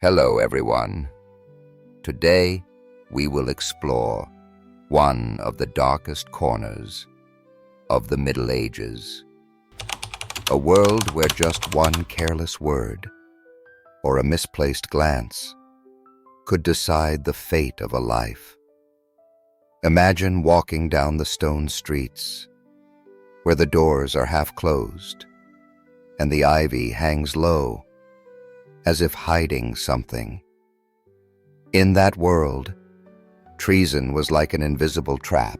Hello, everyone. Today, we will explore one of the darkest corners of the Middle Ages. A world where just one careless word or a misplaced glance could decide the fate of a life. Imagine walking down the stone streets where the doors are half closed and the ivy hangs low as if hiding something. In that world, treason was like an invisible trap,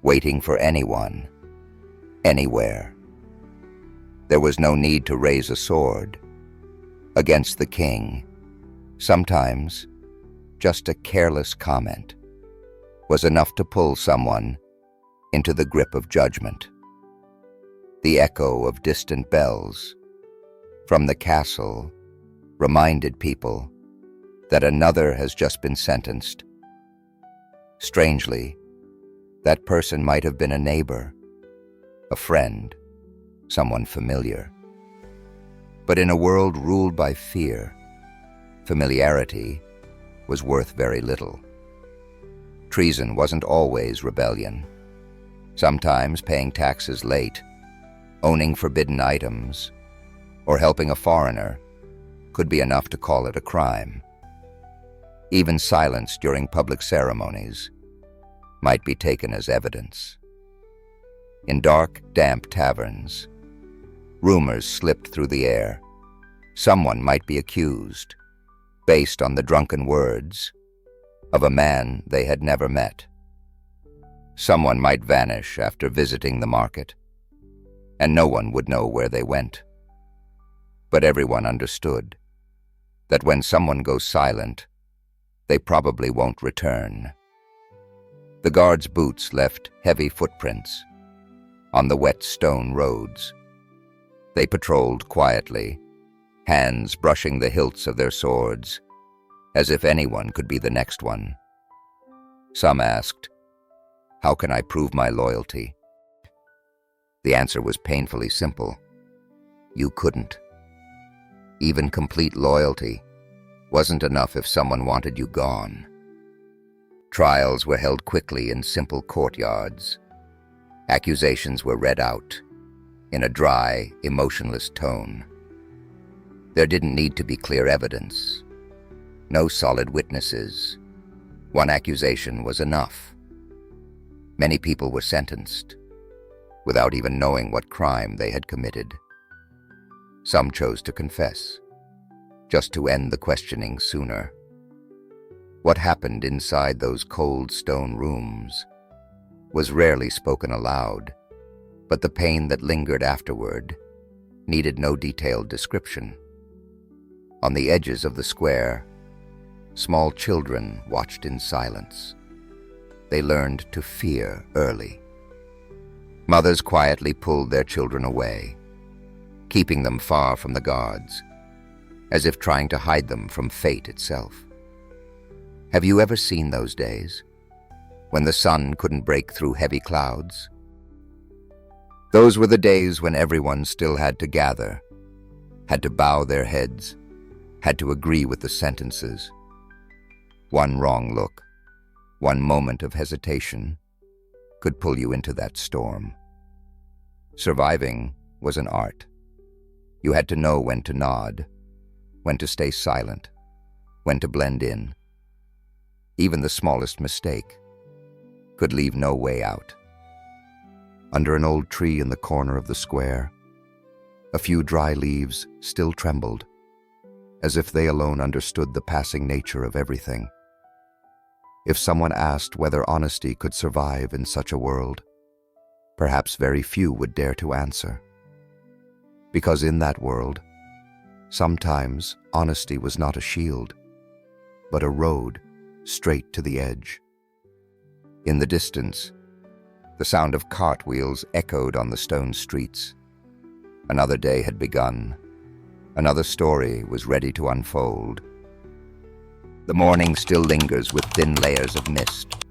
waiting for anyone, anywhere. There was no need to raise a sword against the king. Sometimes, just a careless comment was enough to pull someone into the grip of judgment. The echo of distant bells from the castle reminded people that another has just been sentenced. Strangely, that person might have been a neighbor, a friend, someone familiar. But in a world ruled by fear, familiarity was worth very little. Treason wasn't always rebellion. Sometimes paying taxes late, owning forbidden items, or helping a foreigner could be enough to call it a crime. Even silence during public ceremonies might be taken as evidence. In dark, damp taverns, rumors slipped through the air. Someone might be accused, based on the drunken words of a man they had never met. Someone might vanish after visiting the market, and no one would know where they went. But everyone understood that when someone goes silent, they probably won't return. The guards' boots left heavy footprints on the wet stone roads. They patrolled quietly, hands brushing the hilts of their swords, as if anyone could be the next one. Some asked, "How can I prove my loyalty?" The answer was painfully simple. You couldn't. Even complete loyalty wasn't enough if someone wanted you gone. Trials were held quickly in simple courtyards. Accusations were read out in a dry, emotionless tone. There didn't need to be clear evidence. No solid witnesses. One accusation was enough. Many people were sentenced without even knowing what crime they had committed. Some chose to confess, just to end the questioning sooner. What happened inside those cold stone rooms was rarely spoken aloud, but the pain that lingered afterward needed no detailed description. On the edges of the square, small children watched in silence. They learned to fear early. Mothers quietly pulled their children away, keeping them far from the guards, as if trying to hide them from fate itself. Have you ever seen those days, when the sun couldn't break through heavy clouds? Those were the days when everyone still had to gather, had to bow their heads, had to agree with the sentences. One wrong look, one moment of hesitation, could pull you into that storm. Surviving was an art. You had to know when to nod, when to stay silent, when to blend in. Even the smallest mistake could leave no way out. Under an old tree in the corner of the square, a few dry leaves still trembled, as if they alone understood the passing nature of everything. If someone asked whether honesty could survive in such a world, perhaps very few would dare to answer. Because in that world, sometimes honesty was not a shield, but a road straight to the edge. In the distance, the sound of cartwheels echoed on the stone streets. Another day had begun. Another story was ready to unfold. The morning still lingers with thin layers of mist,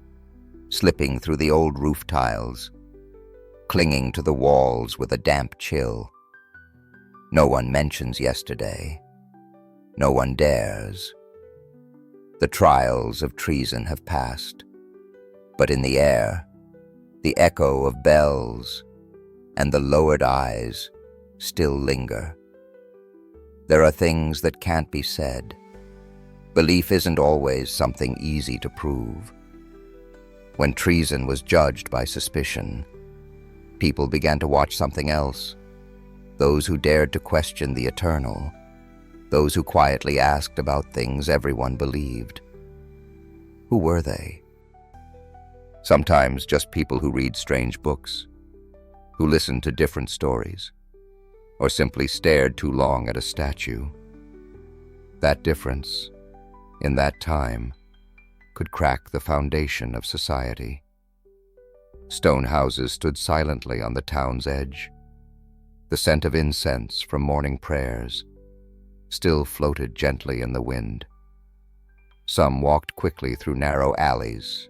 slipping through the old roof tiles, clinging to the walls with a damp chill. No one mentions yesterday. No one dares. The trials of treason have passed, but in the air, the echo of bells and the lowered eyes still linger. There are things that can't be said. Belief isn't always something easy to prove. When treason was judged by suspicion, people began to watch something else. Those who dared to question the eternal, those who quietly asked about things everyone believed. Who were they? Sometimes just people who read strange books, who listened to different stories, or simply stared too long at a statue. That difference, in that time, could crack the foundation of society. Stone houses stood silently on the town's edge. The scent of incense from morning prayers still floated gently in the wind. Some walked quickly through narrow alleys,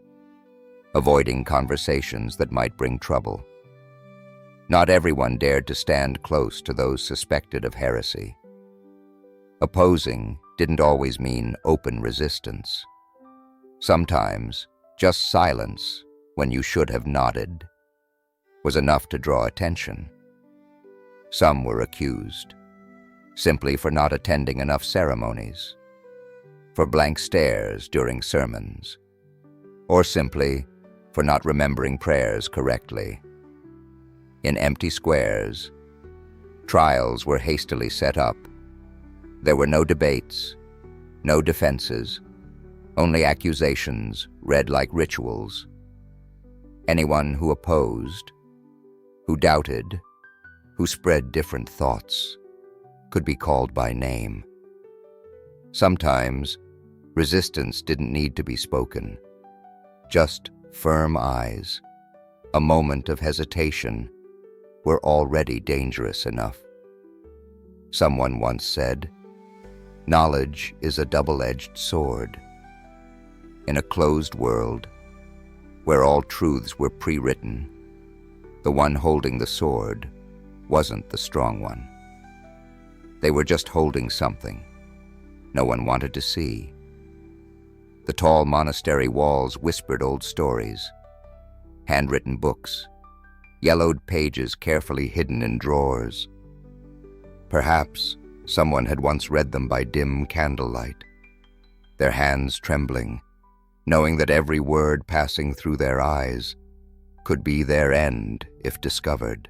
avoiding conversations that might bring trouble. Not everyone dared to stand close to those suspected of heresy. Opposing didn't always mean open resistance. Sometimes just silence when you should have nodded was enough to draw attention. Some were accused, simply for not attending enough ceremonies, for blank stares during sermons, or simply for not remembering prayers correctly. In empty squares, trials were hastily set up. There were no debates, no defenses, only accusations read like rituals. Anyone who opposed, who doubted, who spread different thoughts, could be called by name. Sometimes, resistance didn't need to be spoken. Just firm eyes, a moment of hesitation, were already dangerous enough. Someone once said, "Knowledge is a double-edged sword." In a closed world, where all truths were pre-written, the one holding the sword wasn't the strong one. They were just holding something no one wanted to see. The tall monastery walls whispered old stories, handwritten books, yellowed pages carefully hidden in drawers. Perhaps someone had once read them by dim candlelight, their hands trembling, knowing that every word passing through their eyes could be their end if discovered.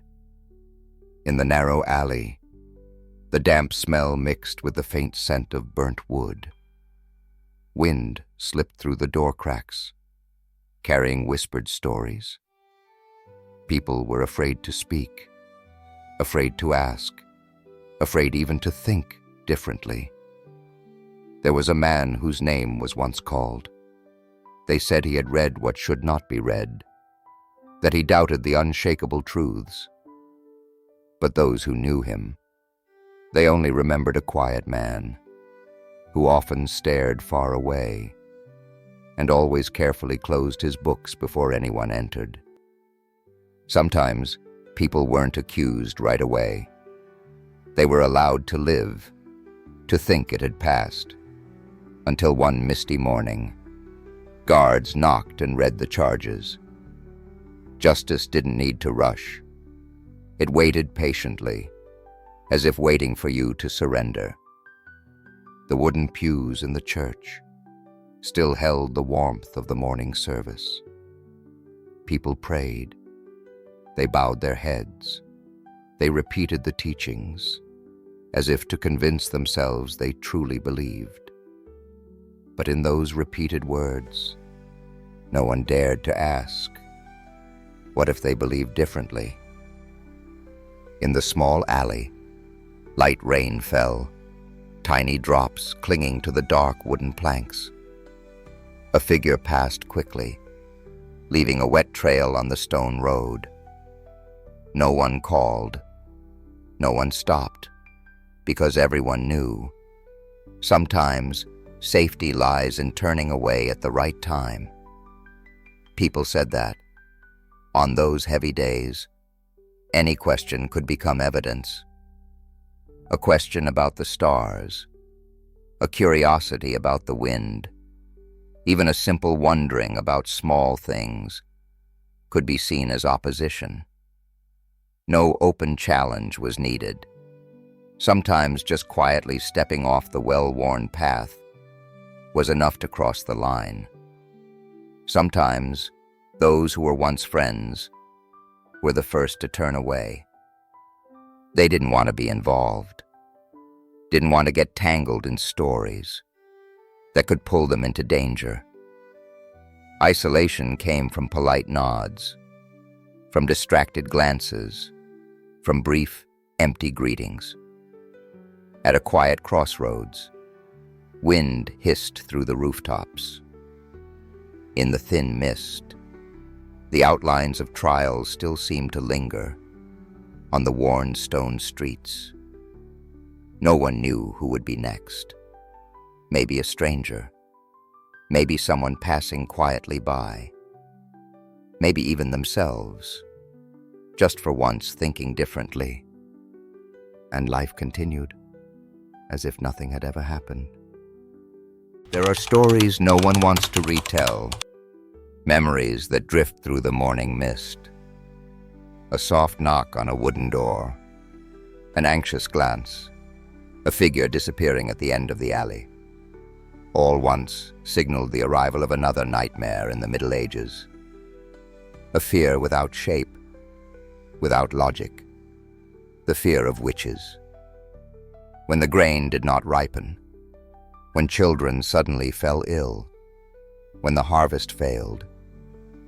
In the narrow alley, the damp smell mixed with the faint scent of burnt wood. Wind slipped through the door cracks, carrying whispered stories. People were afraid to speak, afraid to ask, afraid even to think differently. There was a man whose name was once called. They said he had read what should not be read, that he doubted the unshakable truths. But those who knew him, they only remembered a quiet man who often stared far away and always carefully closed his books before anyone entered. Sometimes people weren't accused right away. They were allowed to live, to think it had passed, until one misty morning, guards knocked and read the charges. Justice didn't need to rush. It waited patiently, as if waiting for you to surrender. The wooden pews in the church still held the warmth of the morning service. People prayed. They bowed their heads. They repeated the teachings, as if to convince themselves they truly believed. But in those repeated words, no one dared to ask, what if they believed differently? In the small alley, light rain fell, tiny drops clinging to the dark wooden planks. A figure passed quickly, leaving a wet trail on the stone road. No one called. No one stopped, because everyone knew. Sometimes safety lies in turning away at the right time. People said that. On those heavy days, any question could become evidence. A question about the stars, a curiosity about the wind, even a simple wondering about small things, could be seen as opposition. No open challenge was needed. Sometimes just quietly stepping off the well-worn path was enough to cross the line. Sometimes those who were once friends were the first to turn away. They didn't want to be involved, didn't want to get tangled in stories that could pull them into danger. Isolation came from polite nods, from distracted glances, from brief, empty greetings. At a quiet crossroads, wind hissed through the rooftops. In the thin mist, the outlines of trials still seemed to linger on the worn stone streets. No one knew who would be next. Maybe a stranger, maybe someone passing quietly by, maybe even themselves, just for once thinking differently. And life continued, as if nothing had ever happened. There are stories no one wants to retell, memories that drift through the morning mist. A soft knock on a wooden door, an anxious glance, a figure disappearing at the end of the alley. All once signaled the arrival of another nightmare in the Middle Ages. A fear without shape, without logic. The fear of witches. When the grain did not ripen, when children suddenly fell ill, when the harvest failed,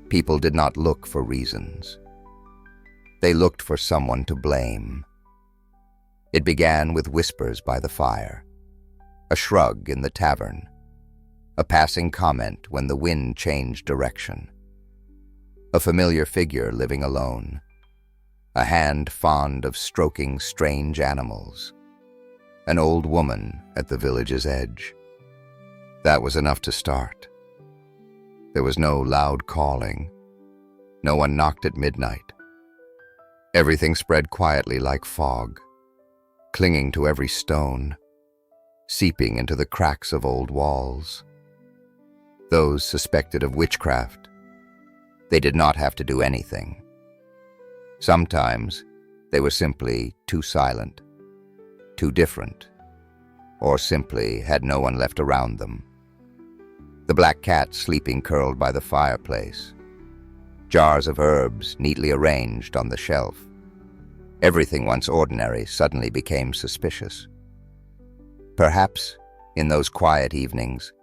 people did not look for reasons. They looked for someone to blame. It began with whispers by the fire, a shrug in the tavern, a passing comment when the wind changed direction, a familiar figure living alone, a hand fond of stroking strange animals, an old woman at the village's edge. That was enough to start. There was no loud calling. No one knocked at midnight. Everything spread quietly like fog, clinging to every stone, seeping into the cracks of old walls. Those suspected of witchcraft, they did not have to do anything. Sometimes they were simply too silent, too different, or simply had no one left around them. The black cat sleeping curled by the fireplace, jars of herbs neatly arranged on the shelf. Everything once ordinary suddenly became suspicious. Perhaps, in those quiet evenings,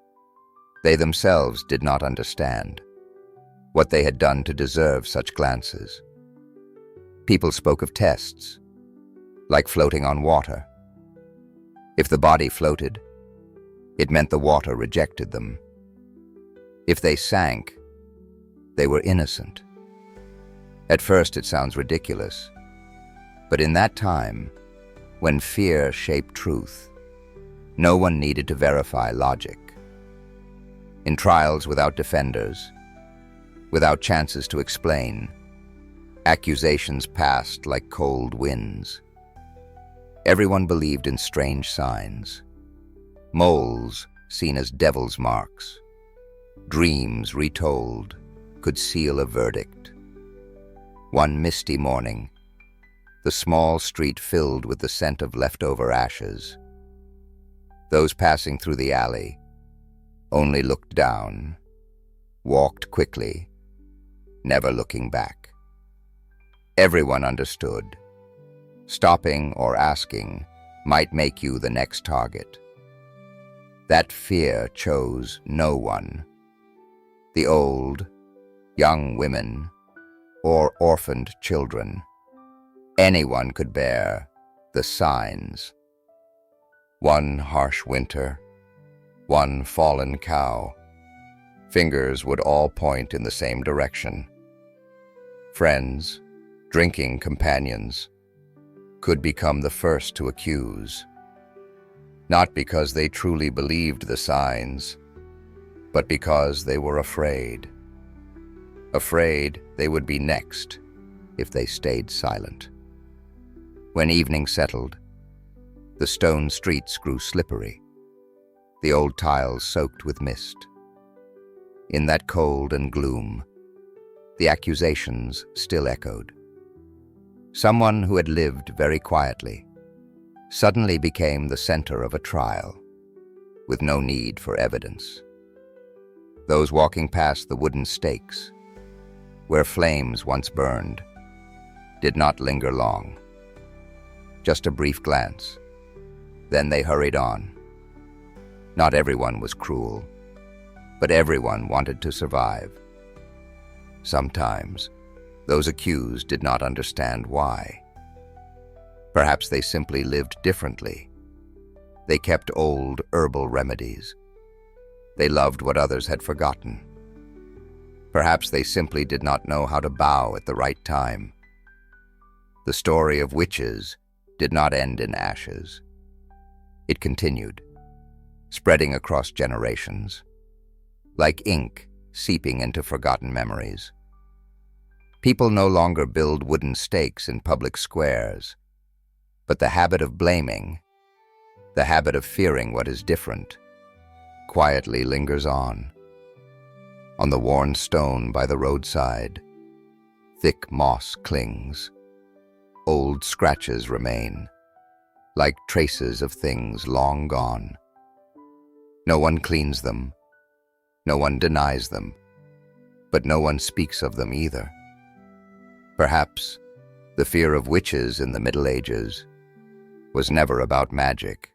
they themselves did not understand what they had done to deserve such glances. People spoke of tests, like floating on water. If the body floated, it meant the water rejected them. If they sank, they were innocent. At first it sounds ridiculous, but in that time, when fear shaped truth, no one needed to verify logic. In trials without defenders, without chances to explain, accusations passed like cold winds. Everyone believed in strange signs, moles seen as devil's marks, dreams retold could seal a verdict. One misty morning, the small street filled with the scent of leftover ashes. Those passing through the alley only looked down, walked quickly, never looking back. Everyone understood. Stopping or asking might make you the next target. That fear chose no one. The old, young women, or orphaned children. Anyone could bear the signs. One harsh winter, one fallen cow. Fingers would all point in the same direction. Friends, drinking companions, could become the first to accuse. Not because they truly believed the signs, but because they were afraid. Afraid they would be next if they stayed silent. When evening settled, the stone streets grew slippery. the old tiles soaked with mist. In that cold and gloom, the accusations still echoed. Someone who had lived very quietly suddenly became the center of a trial, with no need for evidence. Those walking past the wooden stakes, where flames once burned, did not linger long. Just a brief glance. Then they hurried on. Not everyone was cruel, but everyone wanted to survive. Sometimes, those accused did not understand why. Perhaps they simply lived differently. They kept old herbal remedies. They loved what others had forgotten. Perhaps they simply did not know how to bow at the right time. The story of witches did not end in ashes. It continued, spreading across generations, like ink seeping into forgotten memories. People no longer build wooden stakes in public squares, but the habit of blaming, the habit of fearing what is different, quietly lingers on. On the worn stone by the roadside, thick moss clings. Old scratches remain, like traces of things long gone. No one cleans them, no one denies them, but no one speaks of them either. Perhaps the fear of witches in the Middle Ages was never about magic.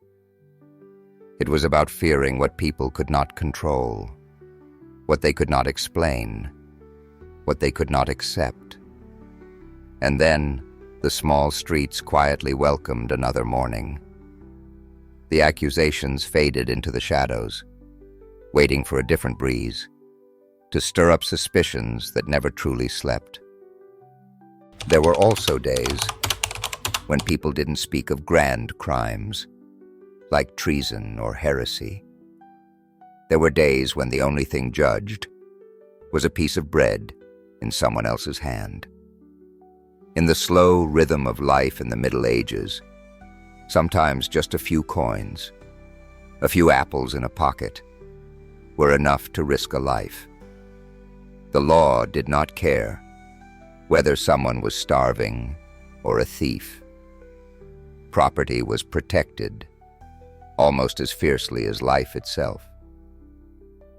It was about fearing what people could not control, what they could not explain, what they could not accept. And then the small streets quietly welcomed another morning. The accusations faded into the shadows, waiting for a different breeze, to stir up suspicions that never truly slept. There were also days when people didn't speak of grand crimes, like treason or heresy. There were days when the only thing judged was a piece of bread in someone else's hand. In the slow rhythm of life in the Middle Ages, sometimes just a few coins, a few apples in a pocket, were enough to risk a life. The law did not care whether someone was starving or a thief. Property was protected almost as fiercely as life itself.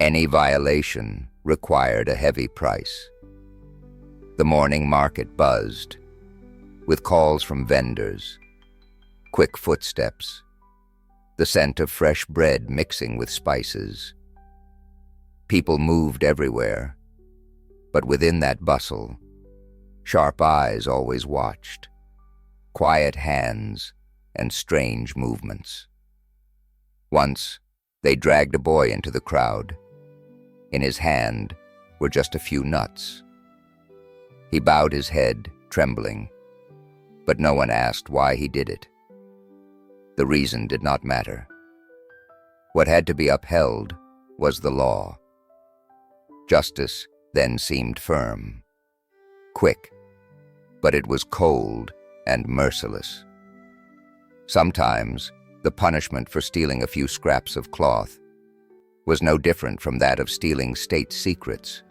Any violation required a heavy price. The morning market buzzed, with calls from vendors, quick footsteps, the scent of fresh bread mixing with spices. People moved everywhere, but within that bustle, sharp eyes always watched, quiet hands and strange movements. Once, they dragged a boy into the crowd. In his hand were just a few nuts. He bowed his head, trembling, but no one asked why he did it. The reason did not matter. What had to be upheld was the law. Justice then seemed firm, quick, but it was cold and merciless. Sometimes, the punishment for stealing a few scraps of cloth was no different from that of stealing state secrets.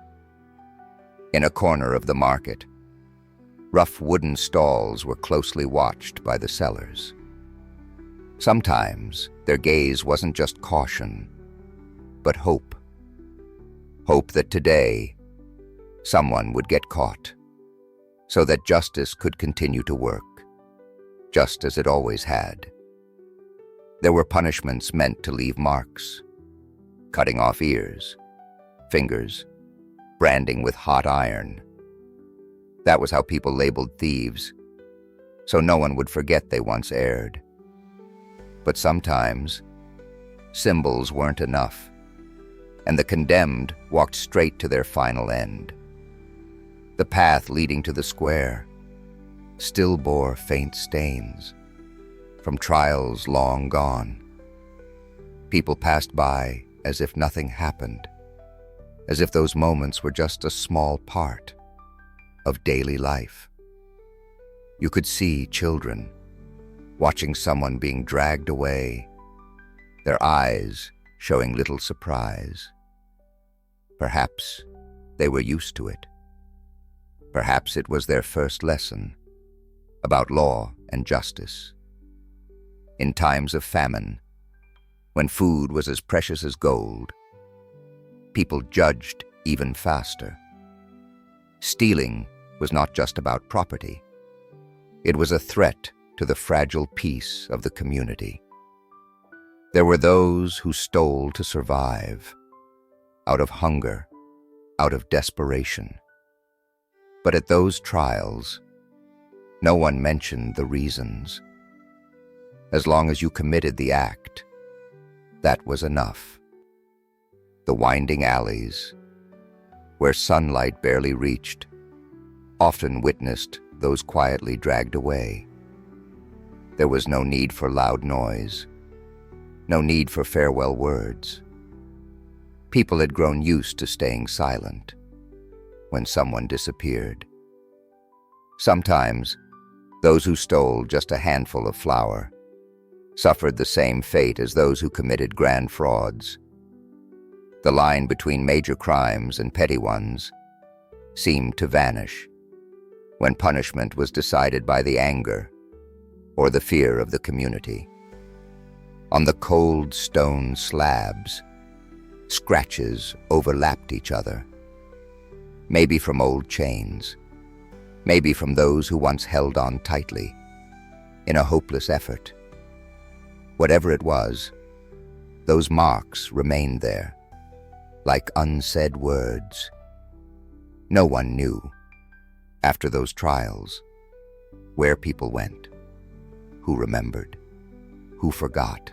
In a corner of the market, rough wooden stalls were closely watched by the sellers. Sometimes their gaze wasn't just caution, but hope. Hope that today, someone would get caught, so that justice could continue to work, just as it always had. There were punishments meant to leave marks, cutting off ears, fingers, branding with hot iron. That was how people labeled thieves, so no one would forget they once erred. But sometimes, symbols weren't enough, and the condemned walked straight to their final end. The path leading to the square still bore faint stains from trials long gone. People passed by as if nothing happened, as if those moments were just a small part of daily life. You could see children watching someone being dragged away, their eyes showing little surprise. Perhaps they were used to it. Perhaps it was their first lesson about law and justice. In times of famine, when food was as precious as gold, people judged even faster. Stealing was not just about property. It was a threat to the fragile peace of the community. There were those who stole to survive, out of hunger, out of desperation. But at those trials, no one mentioned the reasons. As long as you committed the act, that was enough. The winding alleys, where sunlight barely reached, often witnessed those quietly dragged away. There was no need for loud noise, no need for farewell words. People had grown used to staying silent when someone disappeared. Sometimes, those who stole just a handful of flour suffered the same fate as those who committed grand frauds. The line between major crimes and petty ones seemed to vanish when punishment was decided by the anger or the fear of the community. On the cold stone slabs, scratches overlapped each other, maybe from old chains, maybe from those who once held on tightly in a hopeless effort. Whatever it was, those marks remained there, like unsaid words. No one knew, after those trials, where people went, who remembered, who forgot.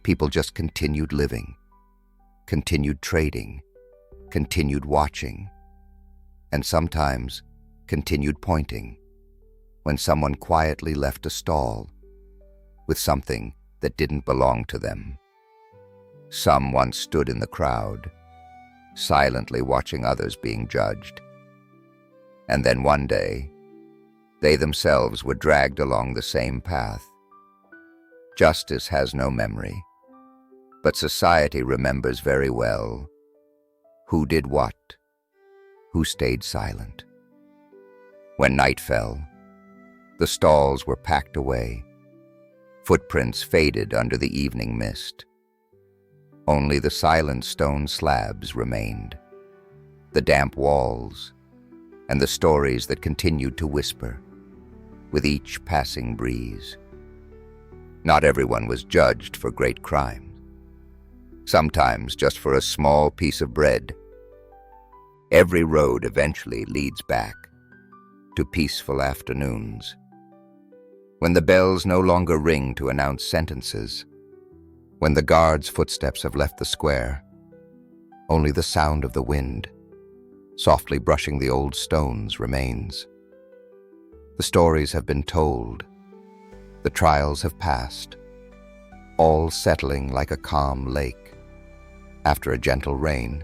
People just continued living, continued trading, continued watching, and sometimes continued pointing when someone quietly left a stall with something that didn't belong to them. Some once stood in the crowd, silently watching others being judged. And then one day, they themselves were dragged along the same path. Justice has no memory, but society remembers very well who did what, who stayed silent. When night fell, the stalls were packed away. Footprints faded under the evening mist. Only the silent stone slabs remained, the damp walls, and the stories that continued to whisper with each passing breeze. Not everyone was judged for great crimes. Sometimes just for a small piece of bread. Every road eventually leads back to peaceful afternoons, when the bells no longer ring to announce sentences, when the guards' footsteps have left the square, only the sound of the wind, softly brushing the old stones, remains. The stories have been told, the trials have passed, all settling like a calm lake after a gentle rain.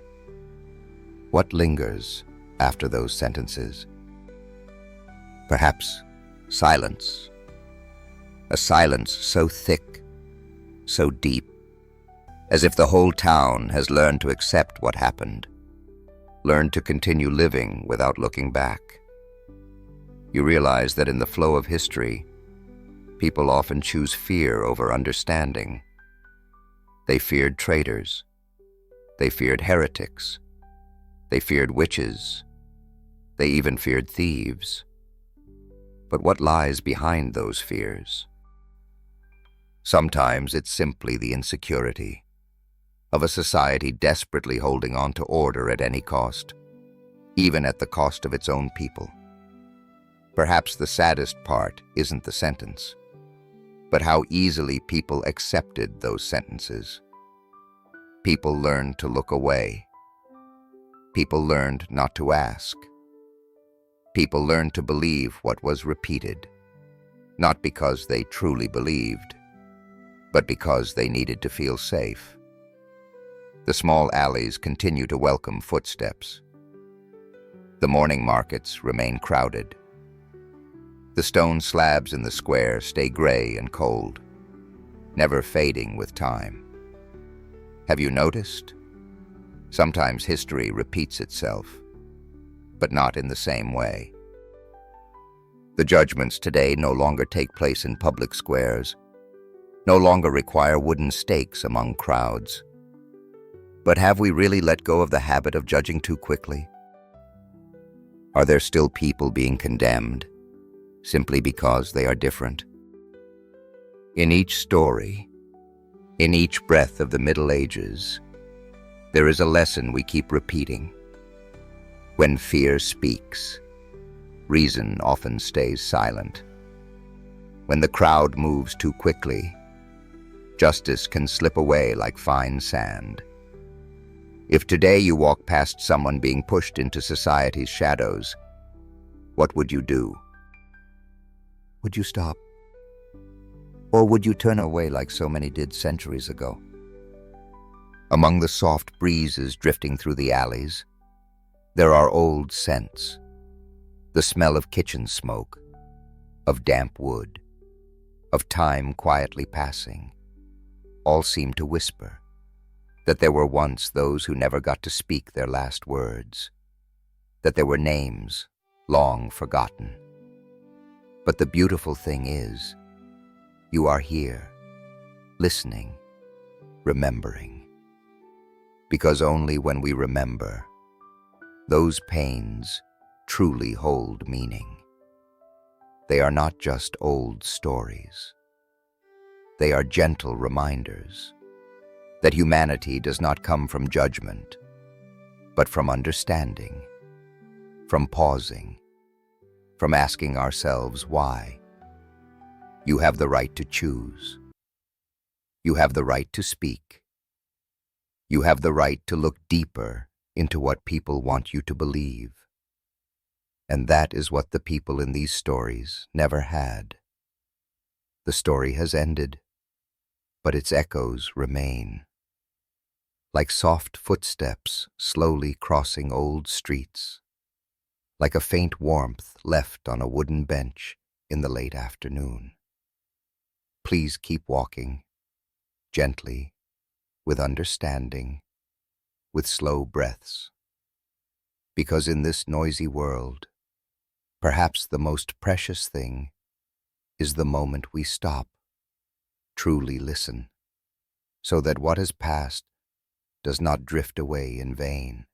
What lingers after those sentences? Perhaps silence. A silence so thick, so deep, as if the whole town has learned to accept what happened, learned to continue living without looking back. You realize that in the flow of history, people often choose fear over understanding. They feared traitors. They feared heretics. They feared witches. They even feared thieves. But what lies behind those fears? Sometimes it's simply the insecurity of a society desperately holding on to order at any cost, even at the cost of its own people. Perhaps the saddest part isn't the sentence, but how easily people accepted those sentences. People learned to look away. People learned not to ask. People learned to believe what was repeated, not because they truly believed, but because they needed to feel safe. The small alleys continue to welcome footsteps. The morning markets remain crowded. The stone slabs in the square stay gray and cold, never fading with time. Have you noticed? Sometimes history repeats itself, but not in the same way. The judgments today no longer take place in public squares, no longer require wooden stakes among crowds. But have we really let go of the habit of judging too quickly? Are there still people being condemned simply because they are different? In each story, in each breath of the Middle Ages, there is a lesson we keep repeating. When fear speaks, reason often stays silent. When the crowd moves too quickly, justice can slip away like fine sand. If today you walk past someone being pushed into society's shadows, what would you do? Would you stop? Or would you turn away like so many did centuries ago? Among the soft breezes drifting through the alleys, there are old scents. The smell of kitchen smoke, of damp wood, of time quietly passing, all seem to whisper that there were once those who never got to speak their last words, that there were names long forgotten. But the beautiful thing is, you are here, listening, remembering. Because only when we remember, those pains truly hold meaning. They are not just old stories. They are gentle reminders that humanity does not come from judgment, but from understanding, from pausing, from asking ourselves why. You have the right to choose. You have the right to speak. You have the right to look deeper into what people want you to believe. And that is what the people in these stories never had. The story has ended, but its echoes remain. Like soft footsteps slowly crossing old streets, like a faint warmth left on a wooden bench in the late afternoon. Please keep walking, gently, with understanding, with slow breaths. Because in this noisy world, perhaps the most precious thing is the moment we stop, truly listen, so that what has passed does not drift away in vain.